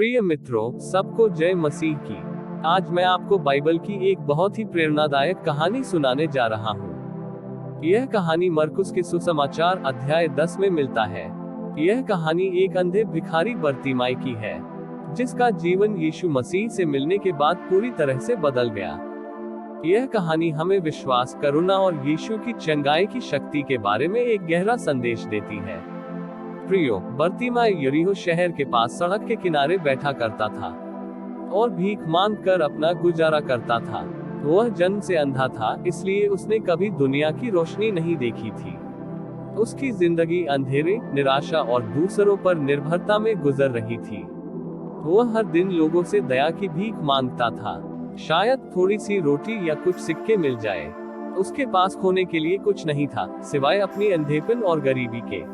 प्रिय मित्रों, सबको जय मसीह की। आज मैं आपको बाइबल की एक बहुत ही प्रेरणादायक कहानी सुनाने जा रहा हूँ। यह कहानी मरकुस के सुसमाचार अध्याय 10 में मिलता है। यह कहानी एक अंधे भिखारी बरतिमाई की है, जिसका जीवन यीशु मसीह से मिलने के बाद पूरी तरह से बदल गया। यह कहानी हमें विश्वास, करुणा और यीशु की चंगाई की शक्ति के बारे में एक गहरा संदेश देती है। प्रियो, बरतिमाई यरीहो शहर के पास सड़क के किनारे बैठा करता था और भीख मांग कर अपना गुजारा करता था। वह जन्म से अंधा था, इसलिए उसने कभी दुनिया की रोशनी नहीं देखी थी। उसकी जिंदगी अंधेरे, निराशा और दूसरों पर निर्भरता में गुजर रही थी। वह हर दिन लोगों से दया की भीख मांगता था, शायद थोड़ी सी रोटी या कुछ सिक्के मिल जाए। उसके पास खोने के लिए कुछ नहीं था, सिवाय अपनी अंधेपन और गरीबी के।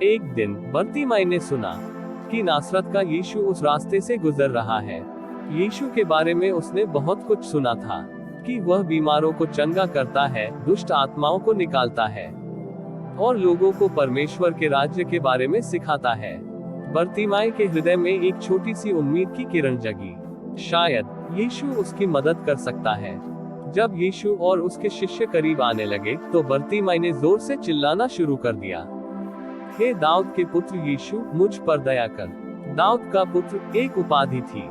एक दिन बरतिमाई ने सुना कि नासरत का यीशु उस रास्ते से गुजर रहा है। यीशु के बारे में उसने बहुत कुछ सुना था कि वह बीमारों को चंगा करता है, दुष्ट आत्माओं को निकालता है और लोगों को परमेश्वर के राज्य के बारे में सिखाता है। बरतिमाई के हृदय में एक छोटी सी उम्मीद की किरण जगी। शायद यीशु उसकी मदद कर सकता है। जब यीशु और उसके शिष्य करीब आने लगे, तो बरतिमाई ने जोर से चिल्लाना शुरू कर दिया, हे दाऊद के पुत्र यीशु, मुझ पर दया कर। दाऊद का पुत्र एक उपाधि थी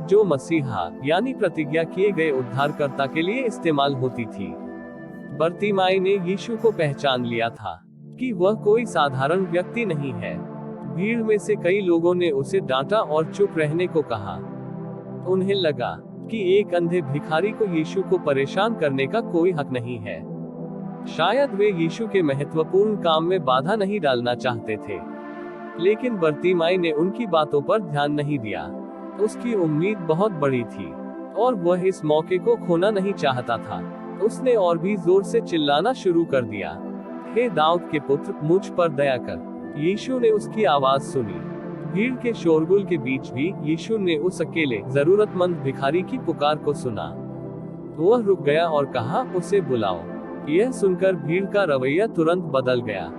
जो मसीहा यानी प्रतिज्ञा किए गए उद्धारकर्ता के लिए इस्तेमाल होती थी। बरतिमाई ने यीशु को पहचान लिया था कि वह कोई साधारण व्यक्ति नहीं है। भीड़ में से कई लोगों ने उसे डांटा और चुप रहने को कहा। उन्हें लगा कि एक अंधे भिखारी को यीशु को परेशान करने का कोई हक नहीं है। शायद वे यीशु के महत्वपूर्ण काम में बाधा नहीं डालना चाहते थे, लेकिन बरतिमाई ने उनकी बातों पर ध्यान नहीं दिया। उसकी उम्मीद बहुत बड़ी थी और वह इस मौके को खोना नहीं चाहता था। उसने और भी जोर से चिल्लाना शुरू कर दिया, हे दाऊद के पुत्र, मुझ पर दया कर। यीशु ने उसकी आवाज सुनी। भीड़ के शोरगुल के बीच भी यीशु ने उस अकेले जरूरतमंद भिखारी की पुकार को सुना। वह रुक गया और कहा, उसे बुलाओ। यह सुनकर भीड़ का रवैया तुरंत बदल गया।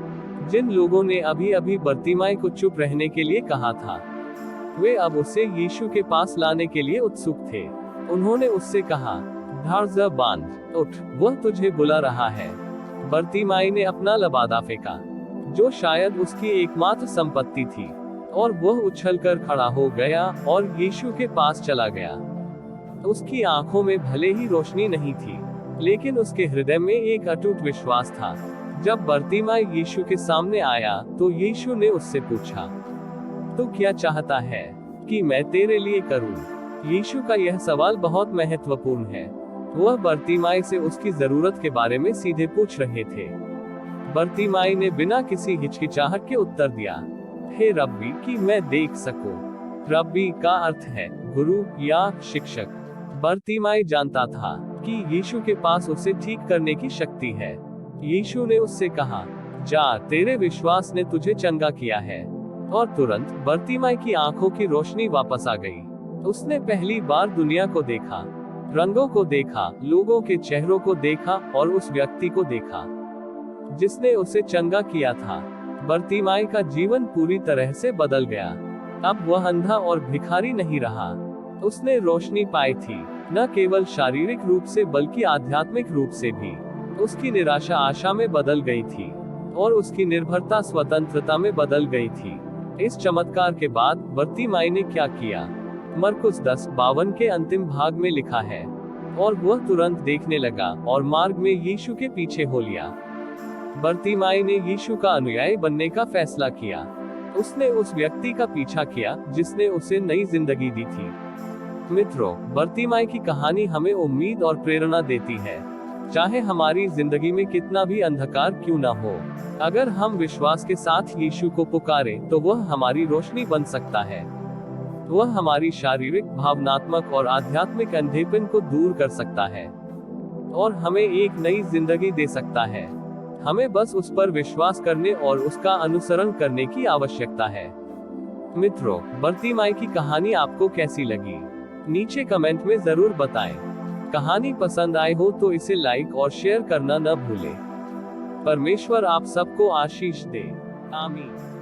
जिन लोगों ने अभी अभी बरतिमाई को चुप रहने के लिए कहा था, वे अब उसे यीशु के पास लाने के लिए उत्सुक थे। उन्होंने उससे कहा, धैर्य बांध, उठ, वह तुझे बुला रहा है। बरतिमाई ने अपना लबादा फेंका, जो शायद उसकी एकमात्र संपत्ति थी, और वह उछलकर खड़ा हो गया और यीशु के पास चला गया। उसकी आंखों में भले ही रोशनी नहीं थी, लेकिन उसके हृदय में एक अटूट विश्वास था। जब बरतिमाई यीशु के सामने आया, तो यीशु ने उससे पूछा, तू क्या चाहता है कि मैं तेरे लिए करूं? यीशु का यह सवाल बहुत महत्वपूर्ण है। वह बरतिमाई से उसकी जरूरत के बारे में सीधे पूछ रहे थे। बरतिमाई ने बिना किसी हिचकिचाहट के उत्तर दिया, हे रब्बी, कि मैं देख सकूं। रब्बी का अर्थ है गुरु या शिक्षक। बरतिमाई जानता था कि यीशु के पास उसे ठीक करने की शक्ति है। यीशु ने उससे कहा, जा, तेरे विश्वास ने तुझे चंगा किया है। और तुरंत बरतिमाई की आंखों की रोशनी वापस आ गई। उसने पहली बार दुनिया को देखा, रंगों को देखा, लोगों के चेहरों को देखा और उस व्यक्ति को देखा जिसने उसे चंगा किया था। बरतिमाई का जीवन पूरी तरह से बदल गया। अब वह अंधा और भिखारी नहीं रहा। उसने रोशनी पाई थी, न केवल शारीरिक रूप से बल्कि आध्यात्मिक रूप से भी। उसकी निराशा आशा में बदल गई थी और उसकी निर्भरता स्वतंत्रता में बदल गई थी। इस चमत्कार के बाद बरतिमाई ने क्या किया? मरकुस 10:52 के अंतिम भाग में लिखा है, और वह तुरंत देखने लगा और मार्ग में यीशु के पीछे हो लिया। बरतिमाई ने यीशु का अनुयायी बनने का फैसला किया। उसने उस व्यक्ति का पीछा किया जिसने उसे नई जिंदगी दी थी। मित्रों, बरतिमाई की कहानी हमें उम्मीद और प्रेरणा देती है। चाहे हमारी जिंदगी में कितना भी अंधकार क्यों ना हो, अगर हम विश्वास के साथ यीशु को पुकारें, तो वह हमारी रोशनी बन सकता है। वह हमारी शारीरिक, भावनात्मक और आध्यात्मिक अंधेपन को दूर कर सकता है और हमें एक नई जिंदगी दे सकता है। हमें बस उस पर विश्वास करने और उसका अनुसरण करने की आवश्यकता है। मित्रों, बरतिमाई की कहानी आपको कैसी लगी? नीचे कमेंट में जरूर बताएं। कहानी पसंद आए हो तो इसे लाइक और शेयर करना न भूलें। परमेश्वर आप सबको आशीष दे। आमीन।